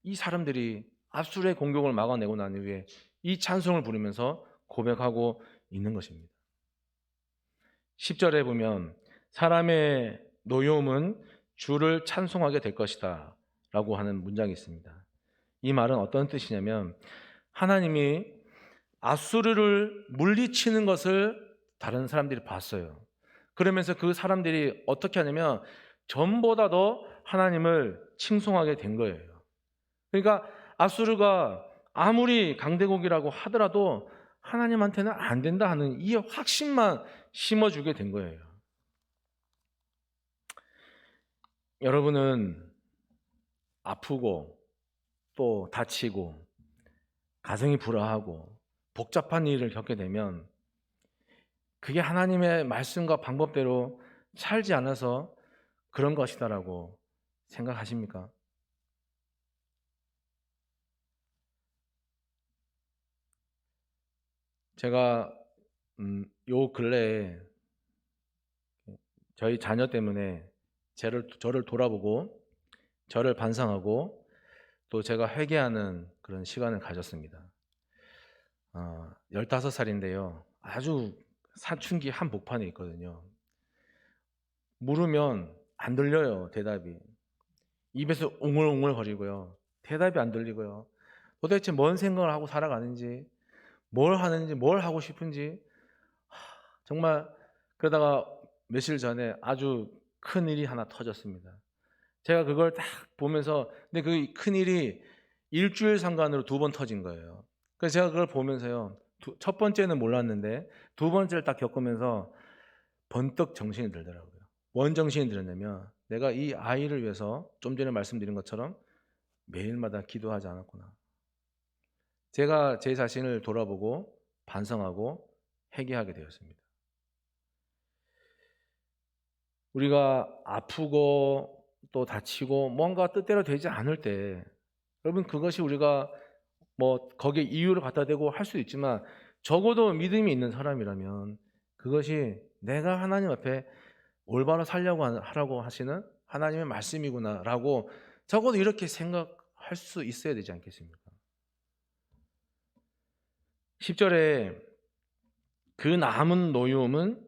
이 사람들이 압술의 공격을 막아내고 난 이후에 이 찬송을 부르면서 고백하고 있는 것입니다. 10절에 보면, 사람의 노여움은 주를 찬송하게 될 것이다 라고 하는 문장이 있습니다. 이 말은 어떤 뜻이냐면, 하나님이 아수르를 물리치는 것을 다른 사람들이 봤어요. 그러면서 그 사람들이 어떻게 하냐면 전보다 더 하나님을 칭송하게 된 거예요. 그러니까 아수르가 아무리 강대국이라고 하더라도 하나님한테는 안 된다 하는 이 확신만 심어주게 된 거예요. 여러분은 아프고 또 다치고 가정이 불화하고 복잡한 일을 겪게 되면, 그게 하나님의 말씀과 방법대로 살지 않아서 그런 것이다라고 생각하십니까? 제가 요 근래에 저희 자녀 때문에 저를 돌아보고 저를 반성하고 또 제가 회개하는 그런 시간을 가졌습니다. 15살인데요. 아주 사춘기 한복판에 있거든요. 물으면 안 들려요, 대답이. 입에서 웅얼웅얼 거리고요. 대답이 안 들리고요. 도대체 뭔 생각을 하고 살아가는지, 뭘 하는지, 뭘 하고 싶은지, 정말. 그러다가 며칠 전에 아주 큰 일이 하나 터졌습니다. 제가 그걸 딱 보면서, 근데 그 큰 일이 일주일 상간으로 2번 터진 거예요. 그래서 제가 그걸 보면서요. 첫 번째는 몰랐는데 두 번째를 딱 겪으면서 번뜩 정신이 들더라고요. 뭔 정신이 들었냐면 내가 이 아이를 위해서 좀 전에 말씀드린 것처럼 매일마다 기도하지 않았구나. 제가 제 자신을 돌아보고 반성하고 회개하게 되었습니다. 우리가 아프고 또 다치고 뭔가 뜻대로 되지 않을 때 여러분 그것이 우리가 뭐 거기에 이유를 갖다 대고 할 수도 있지만 적어도 믿음이 있는 사람이라면 그것이 내가 하나님 앞에 올바로 살려고 하라고 하시는 하나님의 말씀이구나라고 적어도 이렇게 생각할 수 있어야 되지 않겠습니까? 10절에 그 남은 노여움은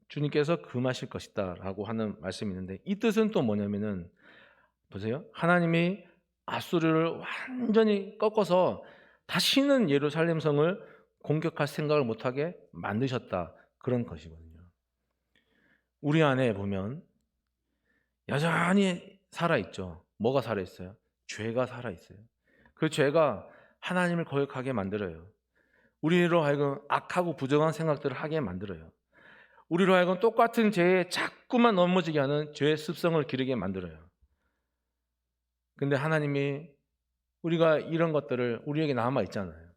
주님께서 금하실 것이다 라고 하는 말씀이 있는데 이 뜻은 또 뭐냐면은 보세요. 하나님이 아수르를 완전히 꺾어서 다시는 예루살렘 성을 공격할 생각을 못하게 만드셨다. 그런 것이거든요. 우리 안에 보면 여전히 살아있죠. 뭐가 살아있어요? 죄가 살아있어요. 그 죄가 하나님을 거역하게 만들어요. 우리로 하여금 악하고 부정한 생각들을 하게 만들어요. 우리로 하여금 똑같은 죄에 자꾸만 넘어지게 하는 죄의 습성을 기르게 만들어요. 근데 하나님이 우리가 이런 것들을 우리에게 남아 있잖아요.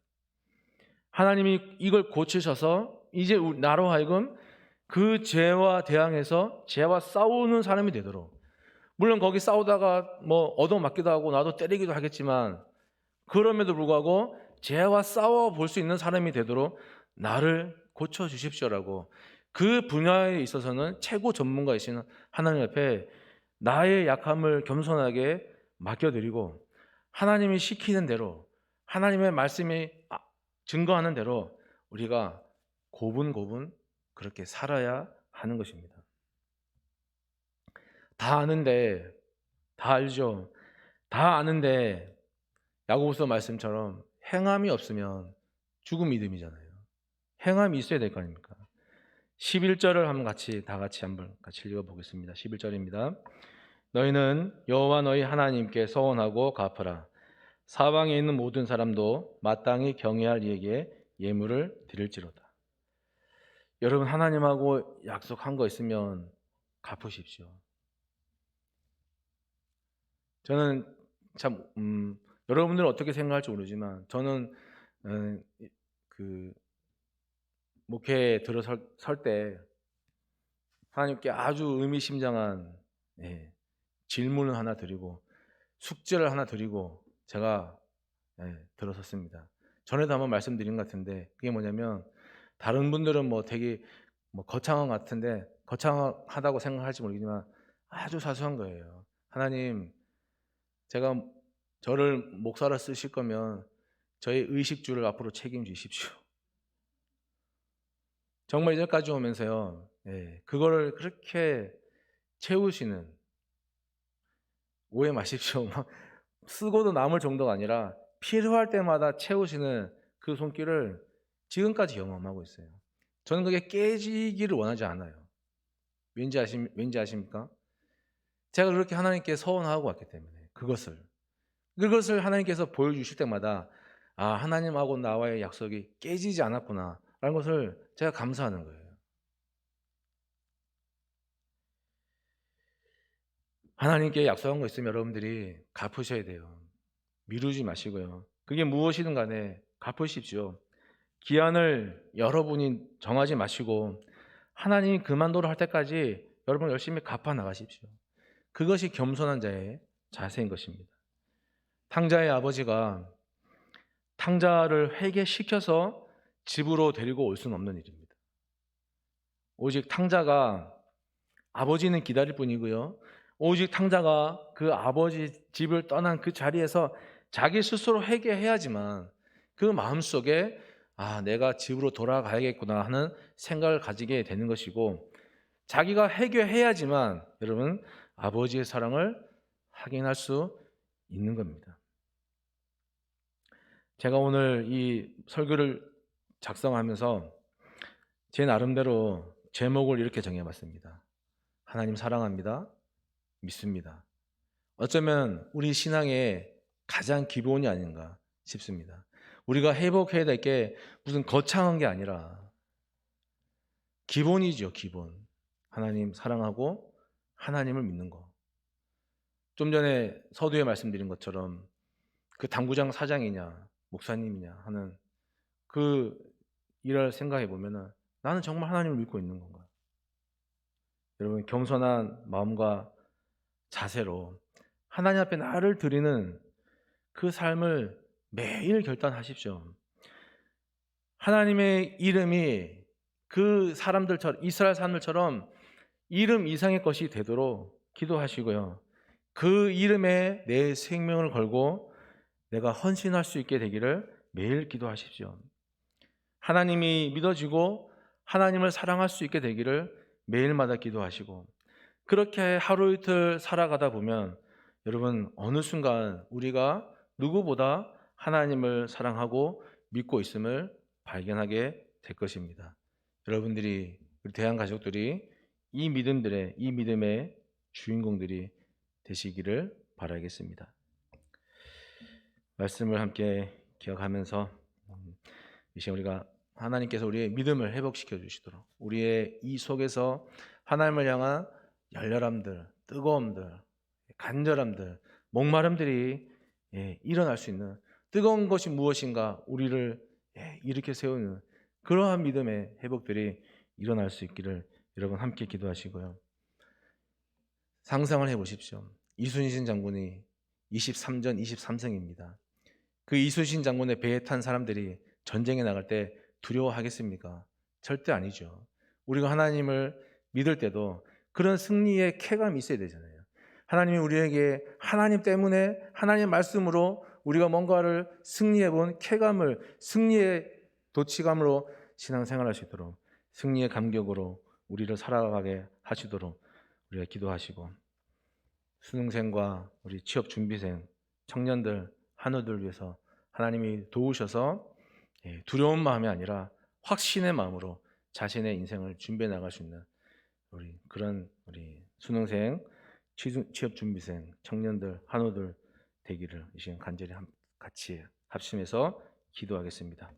하나님이 이걸 고치셔서 이제 나로 하여금 그 죄와 대항해서 죄와 싸우는 사람이 되도록, 물론 거기 싸우다가 뭐 얻어맞기도 하고 나도 때리기도 하겠지만 그럼에도 불구하고 죄와 싸워 볼 수 있는 사람이 되도록 나를 고쳐 주십시오라고 그 분야에 있어서는 최고 전문가이신 하나님 앞에 나의 약함을 겸손하게 맡겨드리고 하나님이 시키는 대로 하나님의 말씀이 증거하는 대로 우리가 고분고분 그렇게 살아야 하는 것입니다. 다 아는데, 다 알죠. 다 아는데 야고보서 말씀처럼 행함이 없으면 죽은 믿음이잖아요. 행함이 있어야 될 거 아닙니까? 11절을 한번 다 같이 한번 같이 읽어보겠습니다. 11절입니다. 너희는 여호와 너희 하나님께 서원하고 갚으라. 사방에 있는 모든 사람도 마땅히 경외할 이에게 예물을 드릴지로다. 여러분 하나님하고 약속한 거 있으면 갚으십시오. 저는 참 여러분들은 어떻게 생각할지 모르지만 저는 그 목회에 들어설 때 하나님께 아주 의미심장한 질문을 하나 드리고 숙제를 하나 드리고 제가 들어섰습니다. 전에도 한번 말씀드린 것 같은데 그게 뭐냐면 다른 분들은 뭐 되게 거창한 것 같은데 거창하다고 생각할지 모르겠지만 아주 사소한 거예요. 하나님, 제가 저를 목사로 쓰실 거면 저의 의식주를 앞으로 책임지십시오. 정말 이제까지 오면서요, 그거를 그렇게 채우시는, 오해 마십시오. 쓰고도 남을 정도가 아니라 필요할 때마다 채우시는 그 손길을 지금까지 경험하고 있어요. 저는 그게 깨지기를 원하지 않아요. 왠지 아십니까? 제가 그렇게 하나님께 서원하고 왔기 때문에 그것을 하나님께서 보여주실 때마다 하나님하고 나와의 약속이 깨지지 않았구나 라는 것을 제가 감사하는 거예요. 하나님께 약속한 거 있으면 여러분들이 갚으셔야 돼요. 미루지 마시고요. 그게 무엇이든 간에 갚으십시오. 기한을 여러분이 정하지 마시고 하나님이 그만도를 할 때까지 여러분 열심히 갚아 나가십시오. 그것이 겸손한 자의 자세인 것입니다. 탕자의 아버지가 탕자를 회개시켜서 집으로 데리고 올 수는 없는 일입니다. 오직 탕자가 아버지는 기다릴 뿐이고요. 오직 탕자가 그 아버지 집을 떠난 그 자리에서 자기 스스로 회개해야지만 그 마음속에 내가 집으로 돌아가야겠구나 하는 생각을 가지게 되는 것이고 자기가 회개해야지만 여러분 아버지의 사랑을 확인할 수 있는 겁니다. 제가 오늘 이 설교를 작성하면서 제 나름대로 제목을 이렇게 정해봤습니다. 하나님 사랑합니다. 믿습니다. 어쩌면 우리 신앙의 가장 기본이 아닌가 싶습니다. 우리가 회복해야 될 게 무슨 거창한 게 아니라 기본이죠, 기본. 하나님 사랑하고 하나님을 믿는 거. 좀 전에 서두에 말씀드린 것처럼 그 당구장 사장이냐 목사님이냐 하는 그 일을 생각해 보면은 나는 정말 하나님을 믿고 있는 건가? 여러분, 겸손한 마음과 자세로 하나님 앞에 나를 드리는 그 삶을 매일 결단하십시오. 하나님의 이름이 그 사람들처럼, 이스라엘 사람들처럼 이름 이상의 것이 되도록 기도하시고요. 그 이름에 내 생명을 걸고 내가 헌신할 수 있게 되기를 매일 기도하십시오. 하나님이 믿어지고 하나님을 사랑할 수 있게 되기를 매일마다 기도하시고, 그렇게 하루 이틀 살아가다 보면 여러분, 어느 순간 우리가 누구보다 하나님을 사랑하고 믿고 있음을 발견하게 될 것입니다. 여러분들이, 우리 대한 가족들이 이 믿음의 주인공들이 되시기를 바라겠습니다. 말씀을 함께 기억하면서 이 시간 우리가 하나님께서 우리의 믿음을 회복시켜 주시도록, 우리의 이 속에서 하나님을 향한 열렬함들, 뜨거움들, 간절함들, 목마름들이 일어날 수 있는, 뜨거운 것이 무엇인가 우리를 일으켜 세우는 그러한 믿음의 회복들이 일어날 수 있기를 여러분 함께 기도하시고요. 상상을 해보십시오. 이순신 장군이 23전 23승입니다. 그 이순신 장군의 배에 탄 사람들이 전쟁에 나갈 때 두려워하겠습니까? 절대 아니죠. 우리가 하나님을 믿을 때도 그런 승리의 쾌감이 있어야 되잖아요. 하나님이 우리에게 하나님 때문에, 하나님 말씀으로 우리가 뭔가를 승리해본 쾌감을, 승리의 도취감으로 신앙생활할 수 있도록, 승리의 감격으로 우리를 살아가게 하시도록 우리가 기도하시고, 수능생과 우리 취업준비생, 청년들, 한우들 위해서 하나님이 도우셔서 두려운 마음이 아니라 확신의 마음으로 자신의 인생을 준비해 나갈 수 있는 우리 수능생, 취업준비생, 청년들, 한우들 되기를 이 시간 간절히 같이 합심해서 기도하겠습니다.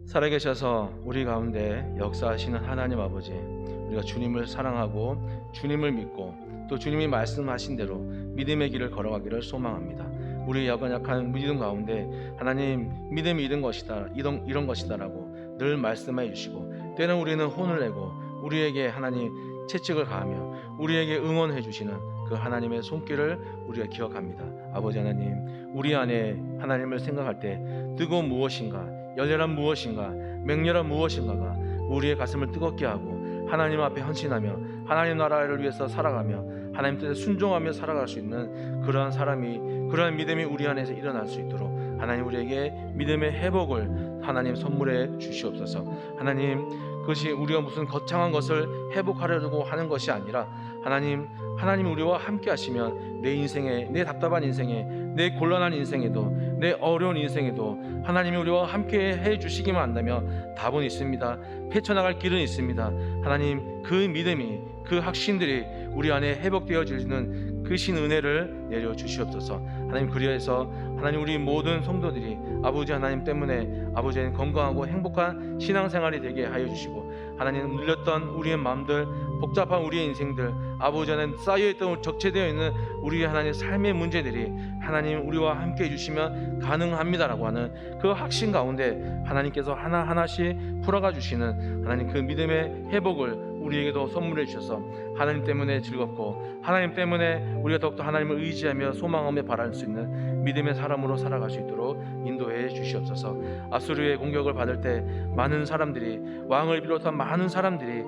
살아계셔서 우리 가운데 역사하시는 하나님 아버지, 우리가 주님을 사랑하고 주님을 믿고 또 주님이 말씀하신 대로 믿음의 길을 걸어가기를 소망합니다. 우리 약한 믿음 가운데 하나님, 믿음이 이런 것이다, 이런 것이다라고 늘 말씀해 주시고, 때는 우리는 혼을 내고 우리에게 하나님 채찍을 가하며 우리에게 응원해 주시는 그 하나님의 손길을 우리가 기억합니다. 아버지 하나님, 우리 안에 하나님을 생각할 때 뜨거운 무엇인가, 열렬한 무엇인가, 맹렬한 무엇인가가 우리의 가슴을 뜨겁게 하고 하나님 앞에 헌신하며 하나님 나라를 위해서 살아가며 하나님 뜻에 순종하며 살아갈 수 있는 그러한 사람이, 그러한 믿음이 우리 안에서 일어날 수 있도록 하나님 우리에게 믿음의 회복을 하나님 선물해 주시옵소서. 하나님, 그것이 우리가 무슨 거창한 것을 회복하려고 하는 것이 아니라 하나님 우리와 함께 하시면 내 인생에, 내 답답한 인생에, 내 곤란한 인생에도, 내 어려운 인생에도 하나님이 우리와 함께 해 주시기만 한다면 답은 있습니다. 헤쳐나갈 길은 있습니다. 하나님, 그 믿음이, 그 확신들이 우리 안에 회복되어지는 그 신 은혜를 내려 주시옵소서. 하나님, 그리하여서 하나님 우리 모든 성도들이 아버지 하나님 때문에 아버지의 건강하고 행복한 신앙생활이 되게 하여 주시고, 하나님 눌렸던 우리의 마음들, 복잡한 우리의 인생들, 아버지 하나님 쌓여있던, 적체되어 있는 우리의 하나님 삶의 문제들이 하나님 우리와 함께 해주시면 가능합니다라고 하는 그 확신 가운데 하나님께서 하나하나씩 풀어가 주시는 하나님 그 믿음의 회복을 우리에게도 선물해 주셔서 하나님 때문에 즐겁고 하나님 때문에 우리가 더욱더 하나님을 의지하며 소망하며 바랄 수 있는 믿음의 사람으로 살아갈 수 있도록 인도해 주시옵소서. 아수르의 공격을 받을 때 많은 사람들이, 왕을 비롯한 많은 사람들이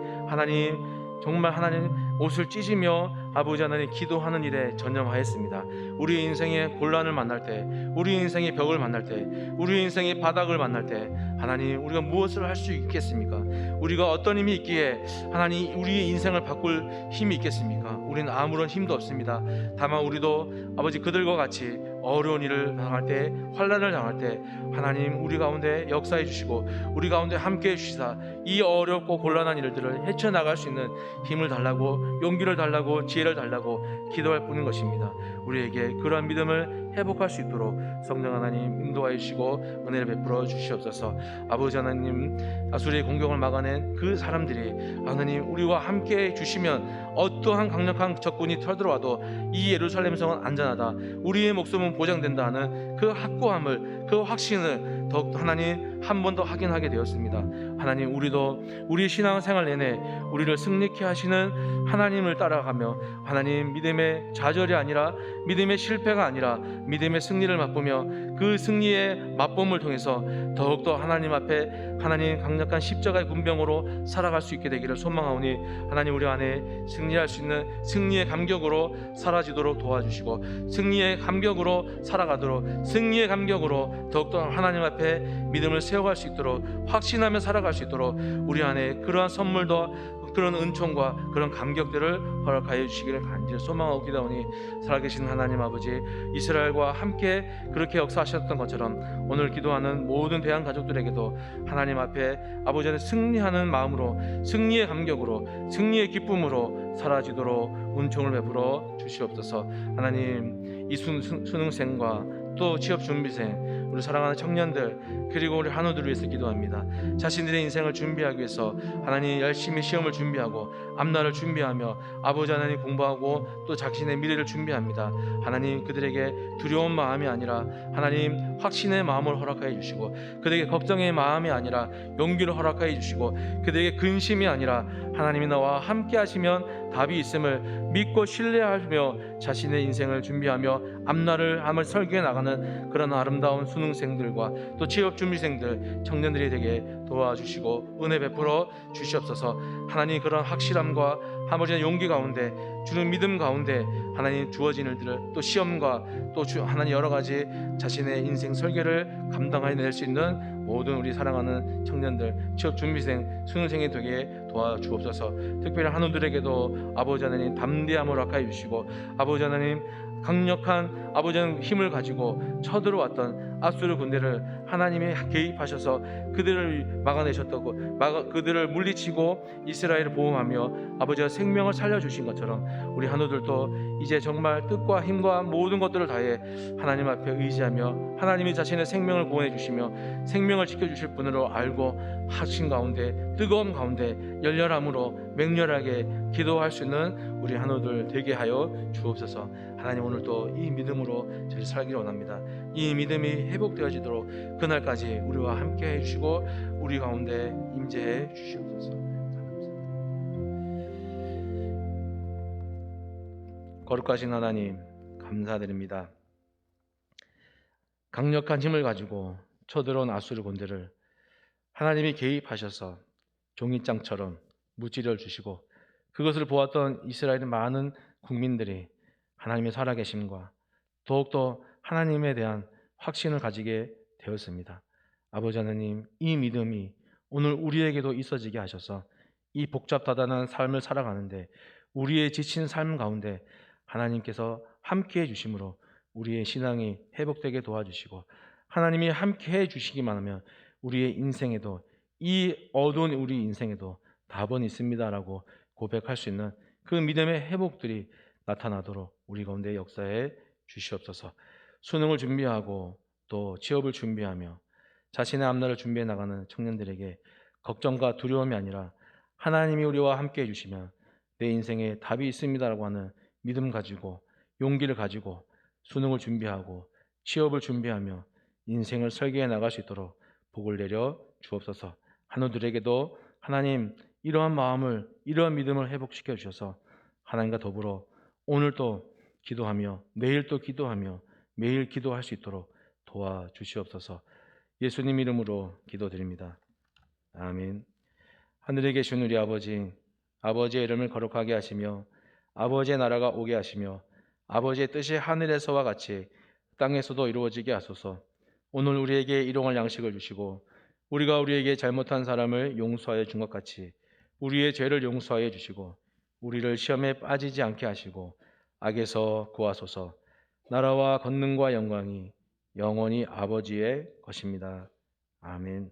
정말 하나님 옷을 찢으며 아버지 하나님 기도하는 일에 전념하였습니다. 우리 인생의 곤란을 만날 때, 우리 인생의 벽을 만날 때, 우리 인생의 바닥을 만날 때 하나님 우리가 무엇을 할 수 있겠습니까? 우리가 어떤 힘이 있기에 하나님 우리의 인생을 바꿀 힘이 있겠습니까? 우리는 아무런 힘도 없습니다. 다만 우리도 아버지 그들과 같이 어려운 일을 당할 때, 환난을 당할 때 하나님 우리 가운데 역사해 주시고 우리 가운데 함께 해주시사 이 어렵고 곤란한 일들을 헤쳐나갈 수 있는 힘을 달라고, 용기를 달라고, 지혜를 달라고 기도할 뿐인 것입니다. 우리에게 그러한 믿음을 회복할 수 있도록 성령 하나님 인도하여 주시고 은혜를 베풀어 주시옵소서. 아버지 하나님, 아수리의 공격을 막아낸 그 사람들이 하나님 우리와 함께 주시면 어떠한 강력한 적군이 터들어와도 이 예루살렘 성은 안전하다, 우리의 목숨은 보장된다 하는 그 확고함을, 그 확신을 더욱 하나님 한 번 더 확인하게 되었습니다. 하나님, 우리도 우리 신앙생활 내내 우리를 승리케 하시는 하나님을 따라가며 하나님 믿음의 좌절이 아니라, 믿음의 실패가 아니라 믿음의 승리를 맛보며 그 승리의 맛봄을 통해서 더욱더 하나님 앞에 하나님 강력한 십자가의 군병으로 살아갈 수 있게 되기를 소망하오니 하나님 우리 안에 승리할 수 있는 승리의 감격으로 사라지도록 도와주시고, 승리의 감격으로 살아가도록, 승리의 감격으로 더욱더 하나님 앞에 믿음을 세워갈 수 있도록, 확신하며 살아갈 수 있도록 우리 안에 그러한 선물도, 그런 은총과 그런 감격들을 허락하여 주시기를 간절히 소망하고 기도하오니 살아계신 하나님 아버지, 이스라엘과 함께 그렇게 역사하셨던 것처럼 오늘 기도하는 모든 대한 가족들에게도 하나님 앞에 아버지 안에 승리하는 마음으로, 승리의 감격으로, 승리의 기쁨으로 사라지도록 은총을 베풀어 주시옵소서. 하나님, 이 수능생과 또 취업준비생, 우리 사랑하는 청년들, 그리고 우리 한우들을 위해서 기도합니다. 자신들의 인생을 준비하기 위해서 하나님 열심히 시험을 준비하고 앞날을 준비하며 아버지 하나님 공부하고 또 자신의 미래를 준비합니다. 하나님, 그들에게 두려운 마음이 아니라 하나님 확신의 마음을 허락하여 주시고, 그들에게 걱정의 마음이 아니라 용기를 허락하여 주시고, 그들에게 근심이 아니라 하나님이 나와 함께 하시면 답이 있음을 믿고 신뢰하며 자신의 인생을 준비하며 앞날을 함을 설계해 나가는 그런 아름다운 수능생들과 또 취업준비생들, 청년들이 되게 도와주시고 은혜 베풀어 주시옵소서. 하나님, 그런 확실함과 아버지의 용기 가운데, 주는 믿음 가운데 하나님 주어진 일들을, 또 시험과 또 하나님 여러 가지 자신의 인생 설계를 감당하여 낼 수 있는 모든 우리 사랑하는 청년들, 취업준비생, 수능생이 되게 도와주옵소서. 특별히 한우들에게도 아버지 하나님 담대함을 허락하여 주시고, 아버지 하나님 강력한 아버지 하나님 힘을 가지고 쳐들어왔던 아수르 군대를 하나님이 개입하셔서 그들을 막아내셨다고, 그들을 물리치고 이스라엘을 보호하며 아버지가 생명을 살려주신 것처럼 우리 한우들도 이제 정말 뜻과 힘과 모든 것들을 다해 하나님 앞에 의지하며 하나님이 자신의 생명을 구원해 주시며 생명을 지켜주실 분으로 알고 확신 가운데, 뜨거움 가운데 열렬함으로 맹렬하게 기도할 수 있는 우리 한우들 되게 하여 주옵소서. 하나님, 오늘도 이 믿음으로 저희 살기를 원합니다. 이 믿음이 회복되어지도록 그날까지 우리와 함께 해주시고 우리 가운데 임재해 주시옵소서. 거룩하신 하나님, 감사드립니다. 강력한 힘을 가지고 쳐들어온 아수르 군대를 하나님이 개입하셔서 종이장처럼 무찌려 주시고, 그것을 보았던 이스라엘의 많은 국민들이 하나님의 살아계심과 더욱더 하나님에 대한 확신을 가지게 되었습니다. 아버지 하나님, 이 믿음이 오늘 우리에게도 있어지게 하셔서 이 복잡다단한 삶을 살아가는데, 우리의 지친 삶 가운데 하나님께서 함께해 주심으로 우리의 신앙이 회복되게 도와주시고, 하나님이 함께해 주시기만 하면 우리의 인생에도, 이 어두운 우리 인생에도 답은 있습니다라고 고백할 수 있는 그 믿음의 회복들이 나타나도록 우리 가운데 역사해 주시옵소서. 수능을 준비하고 또 취업을 준비하며 자신의 앞날을 준비해 나가는 청년들에게 걱정과 두려움이 아니라 하나님이 우리와 함께 해주시면 내 인생에 답이 있습니다라고 하는 믿음 가지고, 용기를 가지고 수능을 준비하고 취업을 준비하며 인생을 설계해 나갈 수 있도록 복을 내려 주옵소서. 한우들에게도 하나님 이러한 마음을, 이러한 믿음을 회복시켜 주셔서 하나님과 더불어 오늘 또 기도하며 내일 또 기도하며 매일 기도할 수 있도록 도와주시옵소서. 예수님 이름으로 기도드립니다. 아멘. 하늘에 계신 우리 아버지, 아버지의 이름을 거룩하게 하시며 아버지의 나라가 오게 하시며 아버지의 뜻이 하늘에서와 같이 땅에서도 이루어지게 하소서. 오늘 우리에게 일용할 양식을 주시고 우리가 우리에게 잘못한 사람을 용서하여 준 것 같이 우리의 죄를 용서하여 주시고 우리를 시험에 빠지지 않게 하시고 악에서 구하소서. 나라와 권능과 영광이 영원히 아버지의 것입니다. 아멘.